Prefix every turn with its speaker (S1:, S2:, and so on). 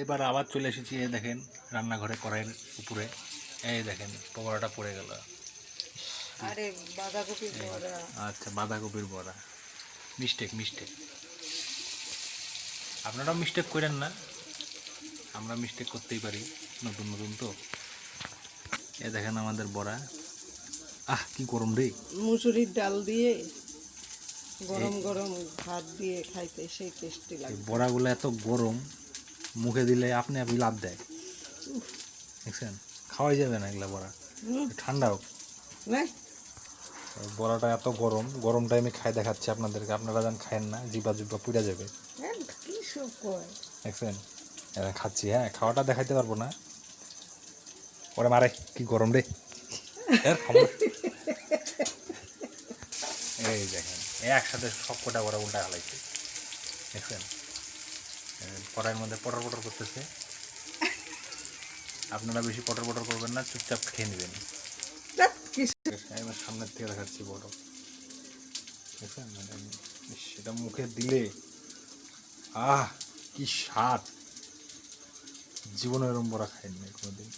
S1: এবার আবার চলে এসেছি, এই দেখেন রান্নাঘরে কড়াইয়ের উপরে, এই দেখেন পকোড়াটা পড়ে গেল।
S2: আরে বাঁধাকপির বড়া।
S1: আচ্ছা, বাঁধাকপির বড়া। মিস্টেক। আপনারাও মিস্টেক করেন না, আমরা মিস্টেক করতেই পারি, নতুন নতুন তো। এ দেখেন আমাদের বড়া। কি গরম রে!
S2: মুসুরির ডাল দিয়ে গরম গরম ভাত দিয়ে খাইতে সেই টেস্টি লাগে।
S1: বড়াগুলো এত গরম, মুখে দিলে আপনি লাভ দেয়, দেখছেন? খাওয়াই যাবে না এগুলা বড়া, ঠান্ডাও। বড়াটা এত গরম, গরম টাইমে খাই দেখাচ্ছি আপনাদেরকে, আপনারা যান খায়েন না, জিবা পুড়ে যাবে, দেখছেন? খাচ্ছি, হ্যাঁ, খাওয়াটা দেখাইতে পারবো না। ওরে মারে, কি গরম রে! এই দেখেন, একসাথে সব কটা বড়া উল্টা হালাইছে, দেখছেন? কড়াইয়ের মধ্যে পটর পটর করতেছে। আপনারা বেশি পটর পটর করবেন না, চুপচাপ খেয়ে নেবেন। এবার সামনের থেকে দেখাচ্ছি বড়, দেখছেন? সেটা মুখে দিলে কি স্বাদ! জীবনে এরকম বড়া খাইনি কোনোদিন।